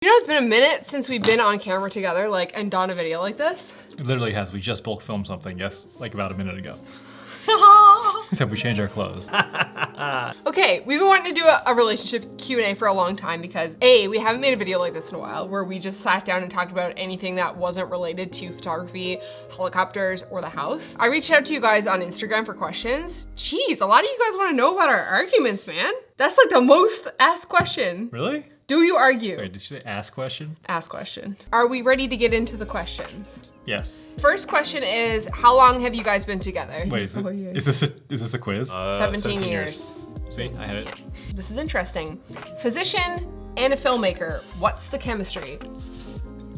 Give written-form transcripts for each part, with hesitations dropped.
You know, it's been a minute since we've been on camera together, like, and done a video like this. It literally has. We just bulk filmed something, yes, like about a minute ago. Except we changed our clothes. Okay, we've been wanting to do a relationship Q&A for a long time because A, we haven't made a video like this in a while where we just sat down and talked about anything that wasn't related to photography, helicopters, or the house. I reached out to you guys on Instagram for questions. Jeez, a lot of you guys want to know about our arguments, man. That's like the most asked question. Really? Do you argue? Wait, did you say ask question? Ask question. Are we ready to get into the questions? Yes. First question is, how long have you guys been together? Wait, is this a quiz? 17 years. See, I had it. Yeah. This is interesting. Physician and a filmmaker, what's the chemistry?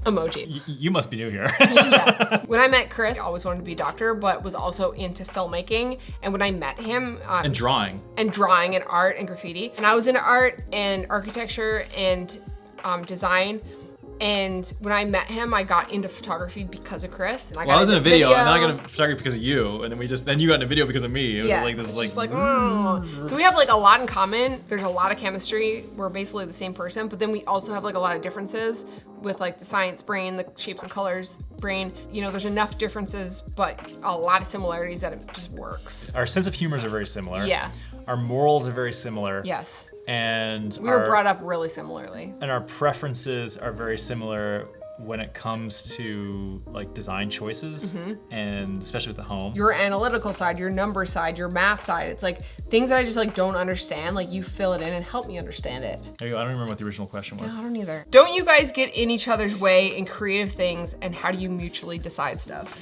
Emoji. You must be new here. Yeah. When I met Chris, I always wanted to be a doctor, but was also into filmmaking. And when I met him- and drawing. And drawing and art and graffiti. And I was into art and architecture and design. And when I met him, I got into photography because of Chris. And I was in a video, and then I got into photography because of you, and then you got in a video because of me. It was yeah, like this, it's like, just like, oh. So we have like a lot in common. There's a lot of chemistry. We're basically the same person, but then we also have like a lot of differences with like the science brain, the shapes and colors brain. You know, there's enough differences, but a lot of similarities that it just works. Our sense of humors are very similar. Yeah. Our morals are very similar. Yes. And we were brought up really similarly. And our preferences are very similar when it comes to like design choices, and especially with the home. Your analytical side, your number side, your math side. It's like things that I just like don't understand, like you fill it in and help me understand it. There you go. I don't remember what the original question was. No, I don't either. Don't you guys get in each other's way in creative things, and how do you mutually decide stuff?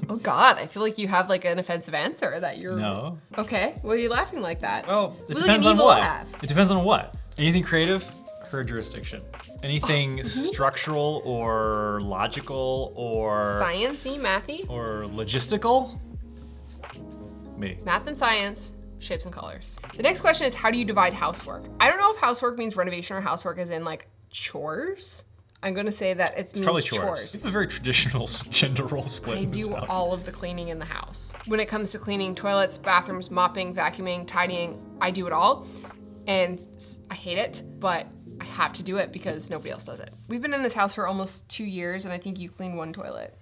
Oh God, I feel like you have like an offensive answer that you're- No. Okay, well, you're laughing like that. Well, it like depends an on evil what. laugh. It depends on what. Anything creative, her jurisdiction. Anything structural or logical or- Sciencey, mathy. Or logistical, me. Math and science, shapes and colors. The next question is, how do you divide housework? I don't know if housework means renovation or housework as in like chores. I'm gonna say that it means probably chores. We have a very traditional gender role split I in this do house. all of the cleaning in the house. When it comes to cleaning toilets, bathrooms, mopping, vacuuming, tidying, I do it all. And I hate it, but I have to do it because nobody else does it. We've been in this house for almost 2 years, and I think you cleaned 1 toilet.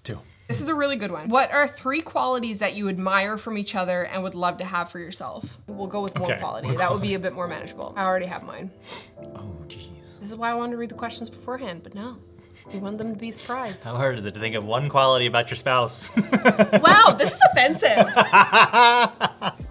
2. This is a really good one. What are 3 qualities that you admire from each other and would love to have for yourself? We'll go with one quality. That would be a bit more manageable. I already have mine. Oh, jeez. This is why I wanted to read the questions beforehand, but no. We want them to be surprised. How hard is it to think of one quality about your spouse? Wow, this is offensive.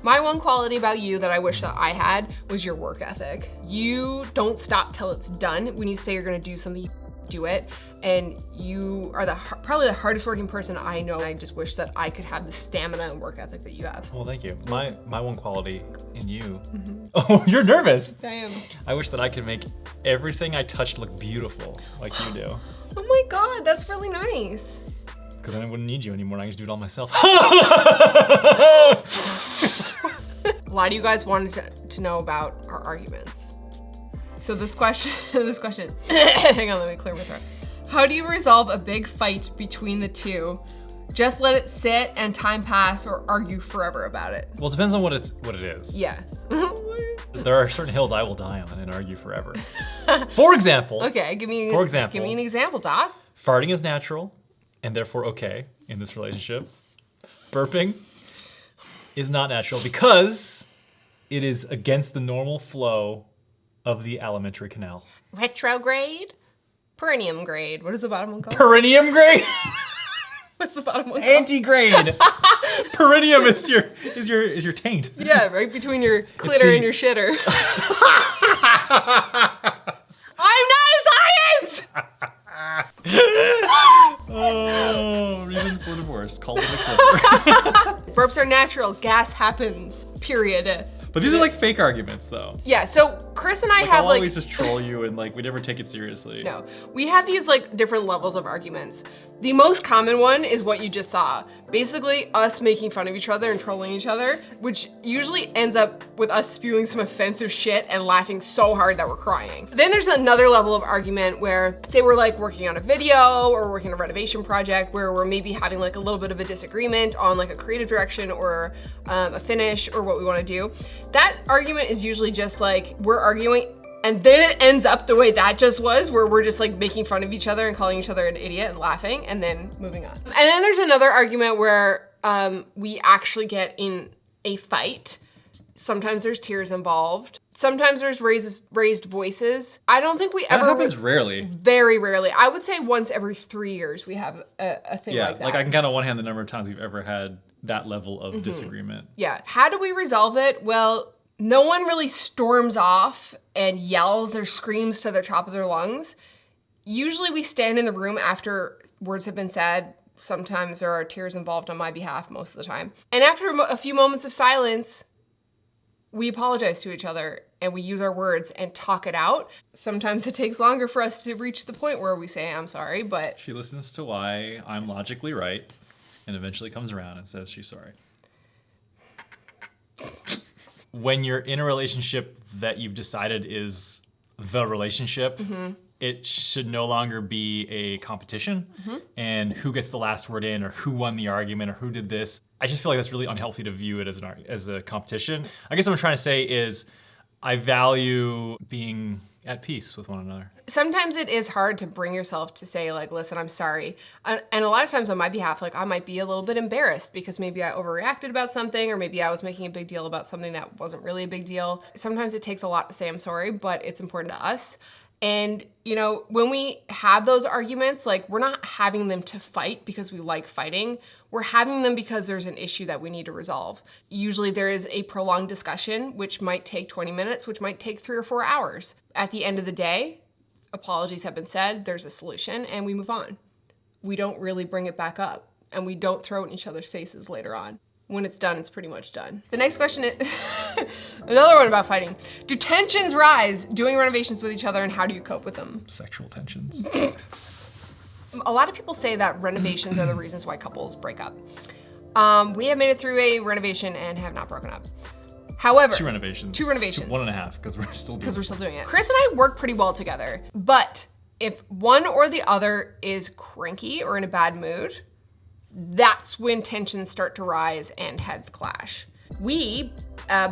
My one quality about you that I wish that I had was your work ethic. You don't stop till it's done. When you say you're gonna do something, you do it. And you are probably the hardest working person I know. I just wish that I could have the stamina and work ethic that you have. Well, thank you. My one quality in you. Oh, you're nervous. I am. I wish that I could make everything I touch look beautiful like you do. Oh my God, that's really nice. Because then I wouldn't need you anymore and I can just do it all myself. Why do you guys want to know about our arguments? So this question is, hang on, let me clear my throat. How do you resolve a big fight between the two? Just let it sit and time pass, or argue forever about it? Well, it depends on what it is. Yeah. There are certain hills I will die on and argue forever. For example. Okay, give me an example, Doc. Farting is natural and therefore okay in this relationship. Burping is not natural because it is against the normal flow of the alimentary canal. Retrograde? Perineum grade. What is the bottom one called? Perineum grade? What's the bottom one called? Antigrade. Perineum is your taint. Yeah, right between your clitter and your shitter. I'm not a science! Oh, reason for divorce. Call it a clitter. Burps are natural. Gas happens. Period. But these are like fake arguments though. Yeah, so Chris and I have I'll always just troll you and like we never take it seriously. No, we have these like different levels of arguments. The most common one is what you just saw. Basically us making fun of each other and trolling each other, which usually ends up with us spewing some offensive shit and laughing so hard that we're crying. Then there's another level of argument where, say we're like working on a video or working on a renovation project where we're maybe having like a little bit of a disagreement on like a creative direction or a finish or what we wanna do. That argument is usually just like, we're arguing And then it ends up the way that just was, where we're just like making fun of each other and calling each other an idiot and laughing and then moving on. And then there's another argument where we actually get in a fight. Sometimes there's tears involved. Sometimes there's raised voices. I don't think we ever— That happens rarely. Very rarely. I would say once every 3 years we have a thing like that. Yeah, like I can count on one hand the number of times we've ever had that level of disagreement. Yeah. How do we resolve it? Well, no one really storms off and yells or screams to the top of their lungs. Usually we stand in the room after words have been said. Sometimes there are tears involved on my behalf, most of the time. And after a few moments of silence, we apologize to each other and we use our words and talk it out. Sometimes it takes longer for us to reach the point where we say, I'm sorry, but— She listens to why I'm logically right and eventually comes around and says she's sorry. When you're in a relationship that you've decided is the relationship, it should no longer be a competition and who gets the last word in or who won the argument or who did this. I just feel like that's really unhealthy to view it as a competition. I guess what I'm trying to say is I value being at peace with one another. Sometimes it is hard to bring yourself to say like, listen, I'm sorry. And a lot of times on my behalf, like I might be a little bit embarrassed because maybe I overreacted about something or maybe I was making a big deal about something that wasn't really a big deal. Sometimes it takes a lot to say I'm sorry, but it's important to us. And, you know, when we have those arguments, like we're not having them to fight because we like fighting. We're having them because there's an issue that we need to resolve. Usually there is a prolonged discussion, which might take 20 minutes, which might take 3 or 4 hours. At the end of the day, apologies have been said, there's a solution, and we move on. We don't really bring it back up, and we don't throw it in each other's faces later on. When it's done, it's pretty much done. The next question is another one about fighting. Do tensions rise doing renovations with each other, and how do you cope with them? Sexual tensions. A lot of people say that renovations are the reasons why couples break up. We have made it through a renovation and have not broken up. However— Two renovations. 1.5, because we're still doing it. Chris and I work pretty well together, but if one or the other is cranky or in a bad mood, that's when tensions start to rise and heads clash. We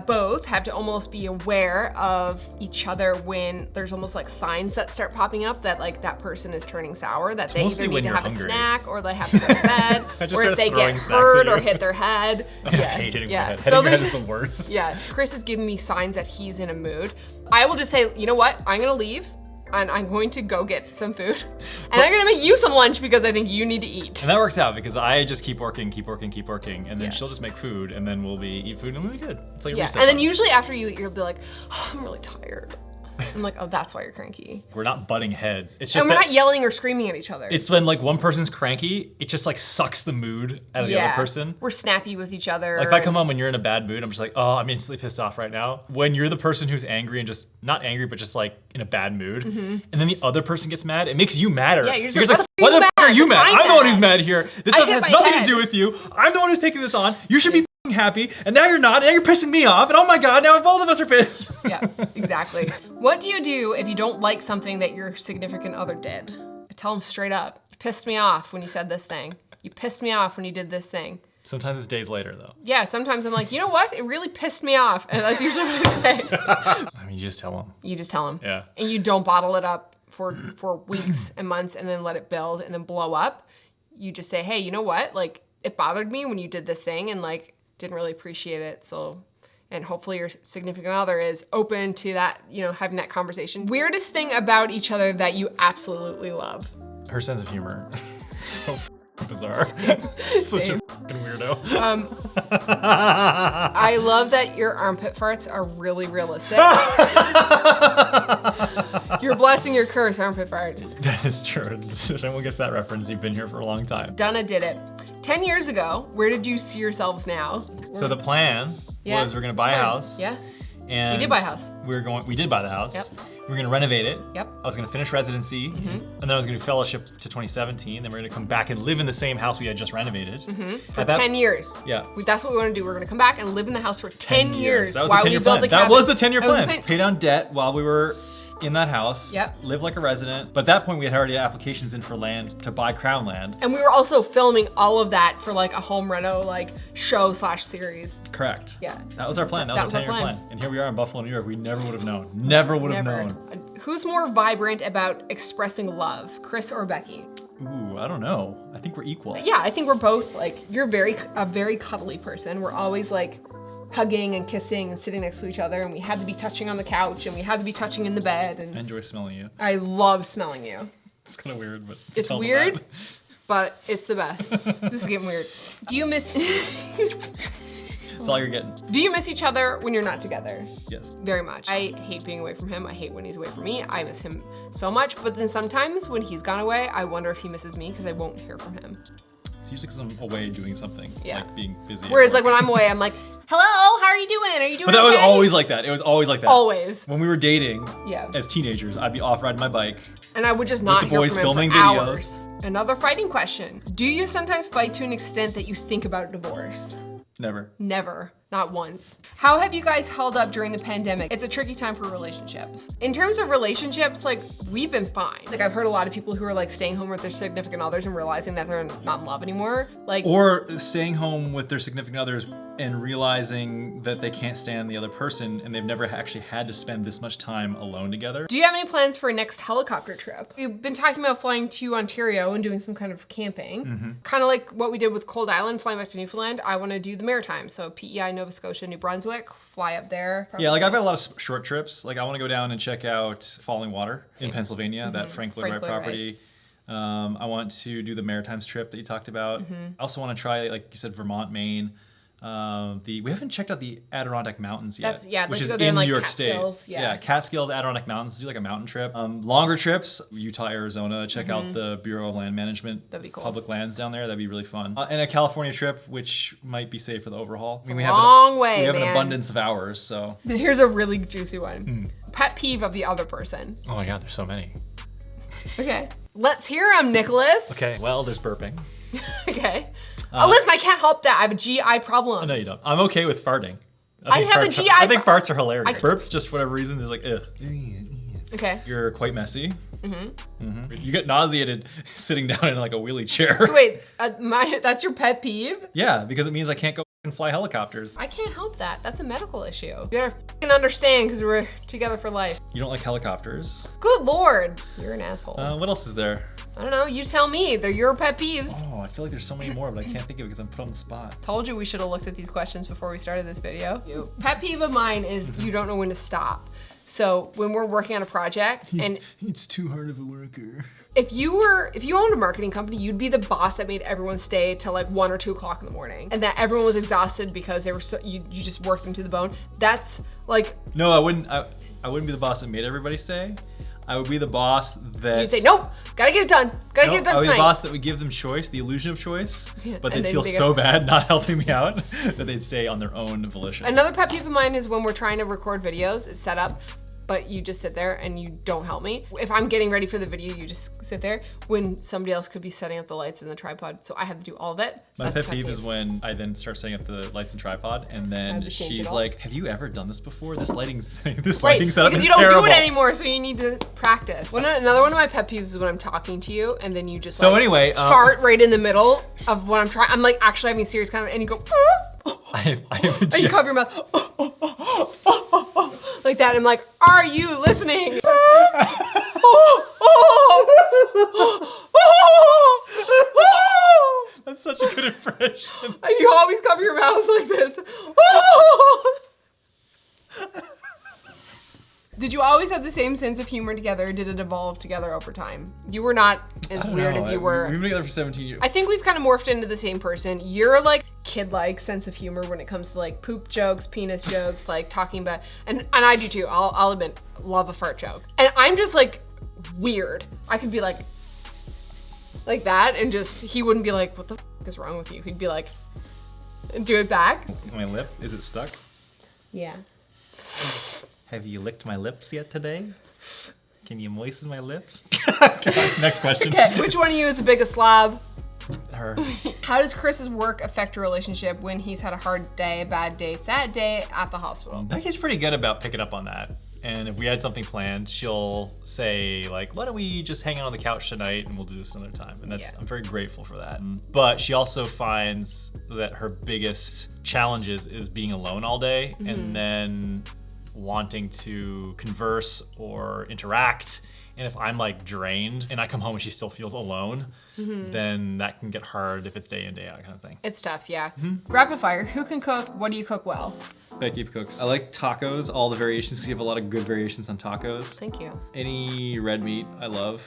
both have to almost be aware of each other when there's almost like signs that start popping up that like that person is turning sour, that they either need to have a snack or they have to go to bed, or if they get hurt or hit their head. I hate hitting my head. So hitting my head is the worst. Yeah, Chris is giving me signs that he's in a mood. I will just say, you know what, I'm gonna leave. And I'm going to go get some food. And I'm gonna make you some lunch because I think you need to eat. And that works out because I just keep working. And then she'll just make food and then we'll eat food and we'll be good. It's like a reset and then button. usually after you eat, you'll be like, oh, I'm really tired. I'm like, oh, that's why you're cranky. We're not butting heads. It's just and we're not yelling or screaming at each other. It's when like one person's cranky, it just like sucks the mood out of the other person. We're snappy with each other. Like if I come home when you're in a bad mood, I'm just like, oh, I'm instantly pissed off right now. When you're the person who's angry and just, not angry, but just like in a bad mood, and then the other person gets mad, it makes you madder. Yeah, you're just like, why the f are you mad? I'm the one who's mad here. This has nothing to do with you. I'm the one who's taking this on. You should be happy, and now you're not, and now you're pissing me off, and oh my god, now both of us are pissed. Yeah, exactly. What do you do if you don't like something that your significant other did? I tell them straight up, you pissed me off when you said this thing. You pissed me off when you did this thing. Sometimes it's days later though. Yeah, sometimes I'm like, you know what? It really pissed me off, and that's usually what I say. I mean, you just tell them. You just tell them. Yeah. And you don't bottle it up for weeks and months and then let it build and then blow up. You just say, hey, you know what? Like, it bothered me when you did this thing, and like, didn't really appreciate it, so, and hopefully your significant other is open to that, you know, having that conversation. Weirdest thing about each other that you absolutely love? Her sense of humor. So bizarre. Such a fucking weirdo. I love that your armpit farts are really realistic. You're blessing your curse, armpit farts. That is true. If anyone gets that reference, you've been here for a long time. Donna did it. 10 years ago, where did you see yourselves now? So the plan was we're gonna buy a house. Yeah. And we did buy a house. We did buy the house. Yep. We were gonna renovate it. Yep. I was gonna finish residency, and then I was gonna do fellowship to 2017. Then we're gonna come back and live in the same house we had just renovated. For 10 years. Yeah. That's what we want to do. We're gonna come back and live in the house for 10 years That was while the 10-year we build plan. a cabin. That was the 10-year plan. Pay down debt while we were in that house. Yep. Live like a resident. But at that point, we had already applications in for land to buy Crown land. And we were also filming all of that for like a home reno like show / series. Correct. Yeah. That was our plan. That was our 10-year plan. And here we are in Buffalo, New York. We never would have known. Never would have known. Who's more vibrant about expressing love, Chris or Becky? Ooh, I don't know. I think we're equal. Yeah, I think we're both like, you're a very cuddly person. We're always like hugging and kissing and sitting next to each other, and we had to be touching on the couch and we had to be touching in the bed. And I enjoy smelling you. I love smelling you. It's kind of weird, but it's weird, but it's the best. This is getting weird. Do you miss? That's all you're getting. Do you miss each other when you're not together? Yes. Very much. I hate being away from him. I hate when he's away from me. I miss him so much, but then sometimes when he's gone away, I wonder if he misses me because I won't hear from him. It's usually because I'm away doing something, like being busy. Whereas like when I'm away, I'm like, hello, how are you doing? Are you doing But that was okay? always like that. It was always like that. Always. When we were dating, yeah, as teenagers, I'd be off riding my bike. And I would just not with the hear boys from filming him for videos. hours. Another fighting question. Do you sometimes fight to an extent that you think about divorce? Never. Never. Not once. How have you guys held up during the pandemic? It's a tricky time for relationships. In terms of relationships, like, we've been fine. Like, I've heard a lot of people who are like staying home with their significant others and realizing that they're not in love anymore. Like, or staying home with their significant others and realizing that they can't stand the other person and they've never actually had to spend this much time alone together. Do you have any plans for a next helicopter trip? We've been talking about flying to Ontario and doing some kind of camping. Kind of like what we did with Cold Island, flying back to Newfoundland. I want to do the Maritimes. So PEI, Nova Scotia, New Brunswick, fly up there. Yeah, like I've got a lot of short trips. Like I want to go down and check out Falling Water in Pennsylvania, that Frank Lloyd Wright property. I want to do the Maritimes trip that you talked about. I also want to try, like you said, Vermont, Maine. We haven't checked out the Adirondack Mountains yet. Which is in New York State. Yeah, Catskills, Adirondack Mountains. Do like a mountain trip. Longer trips, Utah, Arizona. Check out the Bureau of Land Management. That'd be cool. Public lands down there. That'd be really fun. And a California trip, which might be safe for the overhaul. I mean, we have an abundance of hours, so. Here's a really juicy one. Pet peeve of the other person. Oh my God, there's so many. Okay, let's hear them, Nicholas. Okay, well, there's burping. Okay. Listen, I can't help that. I have a GI problem. No, you don't. I'm okay with farting. I have a GI I think farts are hilarious. Burps, just for whatever reason, is like, ugh. Okay. You're quite messy. You get nauseated sitting down in like a wheelie chair. So wait, that's your pet peeve? Yeah, because it means I can't go and fly helicopters. I can't help that. That's a medical issue. You better f***ing understand because we're together for life. You don't like helicopters? Good Lord. You're an asshole. What else is there? I don't know. You tell me. They're your pet peeves. Oh, I feel like there's so many more, but I can't think of it because I'm put on the spot. Told you we should have looked at these questions before we started this video. Pet peeve of mine is you don't know when to stop. So when we're working on a project it's too hard of a worker. If you owned a marketing company, you'd be the boss that made everyone stay till like 1 or 2 o'clock in the morning, and that everyone was exhausted because they were you just worked them to the bone. That's like. No, I wouldn't be the boss that made everybody stay. I would be the boss that. You say, nope, gotta get it done. Gotta get it done tonight. I would be the boss that would give them choice, the illusion of choice, but they'd feel so bad not helping me out that they'd stay on their own volition. Another pet peeve of mine is when we're trying to record videos, it's set up, but you just sit there and you don't help me. If I'm getting ready for the video, you just sit there when somebody else could be setting up the lights and the tripod, so I have to do all of it. My pet peeve is when I then start setting up the lights and tripod, and then she's like, have you ever done this before? This lighting setup is terrible. Because you don't do it anymore, so you need to practice. Another one of my pet peeves is when I'm talking to you, and then you just fart right in the middle of what I'm trying. I'm like actually having a serious kind of, and you go, I have and you cover your mouth, like that. I'm like, are you listening? That's such a good impression. And you always cover your mouth like this. Did you always have the same sense of humor together, or did it evolve together over time? You were not as weird as you were. We've been together for 17 years. I think we've kind of morphed into the same person. You're like kid-like sense of humor when it comes to like poop jokes, penis jokes, like talking about, and I do too, I'll admit, love a fart joke. And I'm just like weird. I could be like that, and just, he wouldn't be like, what the f is wrong with you? He'd be like, do it back. My lip, is it stuck? Yeah. Have you licked my lips yet today? Can you moisten my lips? Okay, next question. Okay, which one of you is the biggest slob? Her. How does Chris's work affect your relationship when he's had a hard day, a bad day, sad day at the hospital? Becky's pretty good about picking up on that. And if we had something planned, she'll say like, why don't we just hang out on the couch tonight and we'll do this another time. And that's, I'm very grateful for that. But she also finds that her biggest challenges is being alone all day and then wanting to converse or interact. And if I'm like drained and I come home and she still feels alone, then that can get hard if it's day in, day out kind of thing. It's tough, yeah. Rapid fire, who can cook? What do you cook well? Becky cooks. I like tacos, all the variations, because you have a lot of good variations on tacos. Thank you. Any red meat, I love.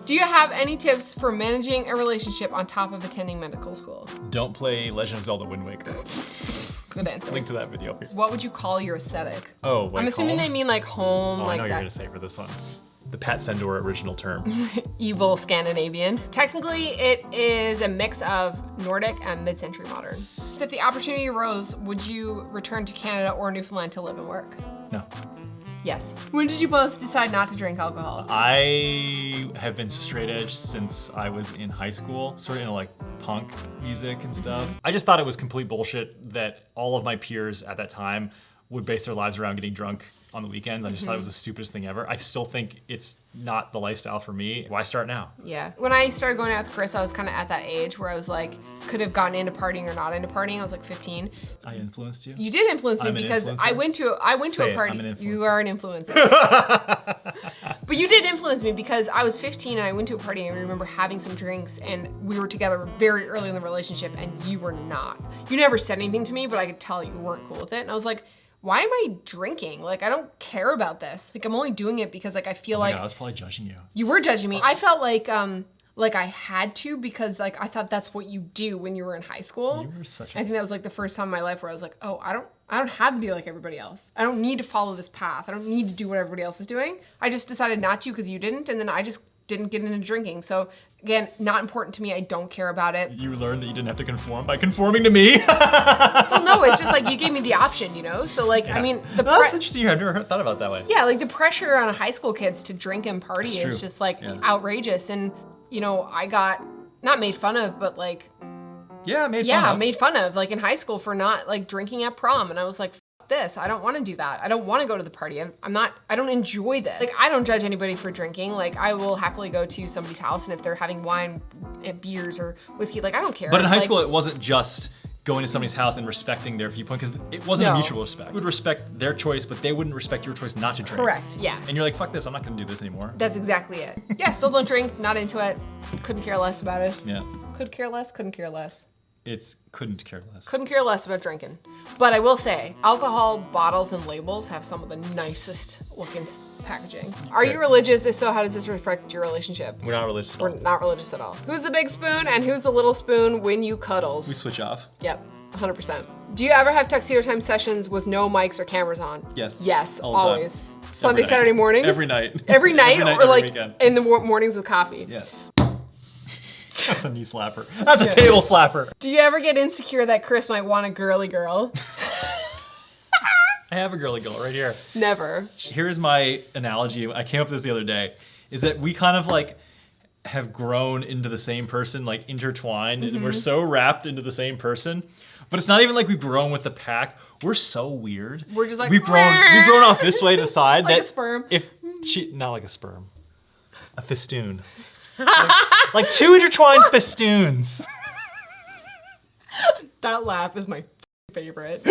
Do you have any tips for managing a relationship on top of attending medical school? Don't play Legend of Zelda Wind Waker. Good answer. Link to that video. What would you call your aesthetic? Oh, like I'm assuming home? they mean like home, Oh, like I know what that. you're gonna say for this one. The Pat Sendor original term. Evil Scandinavian. Technically, it is a mix of Nordic and mid-century modern. So if the opportunity arose, would you return to Canada or Newfoundland to live and work? No. Yes. When did you both decide not to drink alcohol? I have been straight edge since I was in high school, sort of into like punk music and stuff. I just thought it was complete bullshit that all of my peers at that time would base their lives around getting drunk on the weekends. I just thought it was the stupidest thing ever. I still think it's not the lifestyle for me. Why start now? Yeah. When I started going out with Chris, I was kind of at that age where I was like, could have gotten into partying or not into partying. I was like 15. I influenced you? You did influence me I'm an because influencer? I went to Say a it, party. I'm an You influencer. are an influencer. But you did influence me because I was 15 and I went to a party and I remember having some drinks and we were together very early in the relationship and you were not. You never said anything to me, but I could tell you weren't cool with it. And I was like, why am I drinking? Like, I don't care about this. Like, I'm only doing it because like I feel like Yeah, I was probably judging you. you were judging me. I felt like I had to because like I thought that's what you do when you were in high school. You were such I think that was like the first time in my life where I was like, oh, I don't have to be like everybody else. I don't need to follow this path. I don't need to do what everybody else is doing. I just decided not to because you didn't, and then I just didn't get into drinking. So again, not important to me. I don't care about it. You learned that you didn't have to conform by conforming to me. Well, no, it's just like you gave me the option, you know? So like, I mean, That's interesting. I've never thought about it that way. yeah, like the pressure on high school kids to drink and party It's is true. just like Yeah. outrageous. And you know, I got not made fun of, but like, Yeah, made fun yeah, of. made fun of like in high school for not like drinking at prom. And I was like, F this, I don't want to do that. I don't want to go to the party. I don't enjoy this. Like, I don't judge anybody for drinking. Like, I will happily go to somebody's house and if they're having wine and beers or whiskey, like I don't care. But in high Like, school, it wasn't just going to somebody's house and respecting their viewpoint, because it wasn't a No. mutual respect. You would respect their choice, but they wouldn't respect your choice not to drink. correct, yeah. And you're like, fuck this, I'm not gonna do this anymore. That's exactly it. Yeah, still don't drink, not into it. Couldn't care less about it. Yeah. Could care less, couldn't care less. It's couldn't care less. Couldn't care less about drinking. But I will say, alcohol bottles and labels have some of the nicest looking packaging. Are you religious? If so, how does this reflect your relationship? We're not religious at We're all. not religious at all. Who's the big spoon and who's the little spoon when you cuddles? We switch off. Yep, 100%. Do you ever have tuxedo time sessions with no mics or cameras on? Yes. Yes, All the time. always. Sunday, night. Saturday mornings? Every night. Every night, Every night, or every like weekend. in the mornings with coffee? Yeah. That's a knee slapper. That's a table slapper. Do you ever get insecure that Chris might want a girly girl? I have a girly girl right here. Never. Here's my analogy. I came up with this the other day. Is that we kind of like have grown into the same person, like intertwined, and we're so wrapped into the same person. But it's not even like we've grown with the pack. We're so weird. We're just like, we've grown off this way to the side. Like that a sperm. If she, not like a sperm, a festoon. like two intertwined festoons. That laugh is my favorite.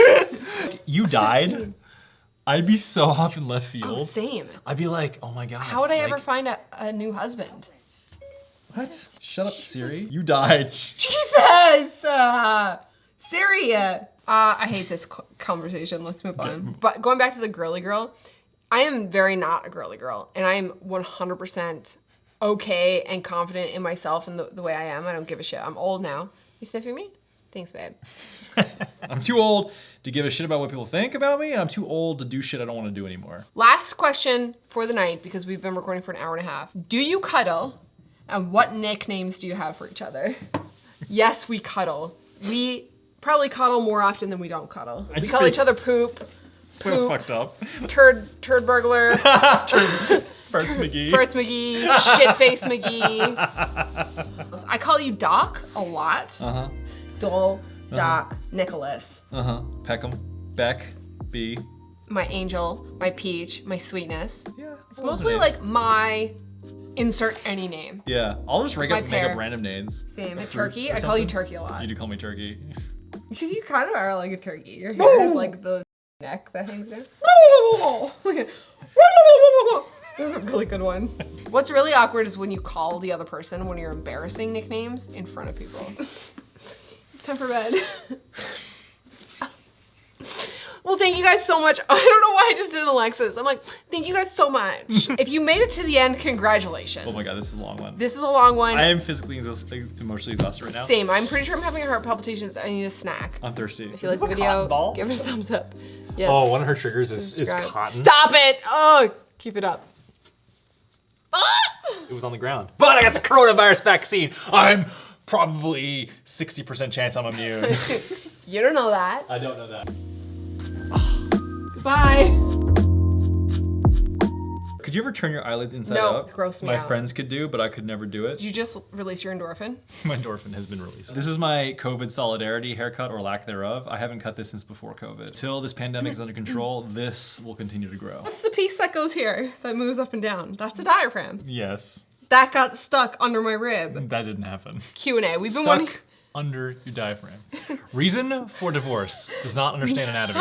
You died, Festoon. I'd be so off in left field. Oh, same. I'd be like, oh my god. How would I ever like, find a new husband? What? Shut up, Siri. You died. Jesus! Siri! I hate this conversation. Let's move on. But going back to the girly girl, I am very not a girly girl. And I am 100% okay and confident in myself and the way I am. I don't give a shit. I'm old now. You sniffing me? Thanks, babe. I'm too old to give a shit about what people think about me, and I'm too old to do shit I don't want to do anymore. Last question for the night, because we've been recording for an hour and a half. Do you cuddle? And what nicknames do you have for each other? Yes, we cuddle. We probably cuddle more often than we don't cuddle. We just call feel each other poop. So poops, fucked up. Turd burglar. Farts McGee. Farts McGee. Shitface McGee. I call you Doc a lot. Uh-huh. Dole, Doc, Nicholas. Uh-huh. Peckham. Beck. B. my angel, my peach, my sweetness. Yeah. It's mostly like my insert any name. Yeah. I'll just make My up pear. random names. Same. A A fruit turkey. or I call you something. turkey a lot. You do call me turkey. Because you kind of are like a turkey. Your hair is like the neck that hangs down. That was a really good one. What's really awkward is when you call the other person when you're embarrassing nicknames in front of people. It's time for bed. Well, thank you guys so much. I don't know why I just did Alexis. I'm like, thank you guys so much. If you made it to the end, congratulations. Oh my god, this is a long one. This is a long one. I am physically and emotionally exhausted right now. Same. I'm pretty sure I'm having heart palpitations. I need a snack. I'm thirsty. If you like the Cotton video, ball? give it a thumbs up. Yes. Oh, one of her triggers is Subscribe. cotton. Stop it! Oh, keep it up. Ah! It was on the ground. But I got the coronavirus vaccine. I'm probably 60% chance I'm immune. You don't know that. I don't know that. Bye. Could you ever turn your eyelids inside No, out? it's gross me My out. friends could do, but I could never do it. Did you just release your endorphin? My endorphin has been released. This is my COVID solidarity haircut or lack thereof. I haven't cut this since before COVID. Till this pandemic is under control, this will continue to grow. What's the piece that goes here that moves up and down? That's a diaphragm. Yes, That got stuck under my rib. that didn't happen. Q&A. We've been Stuck wanting. under your diaphragm. Reason for divorce. Does not understand anatomy.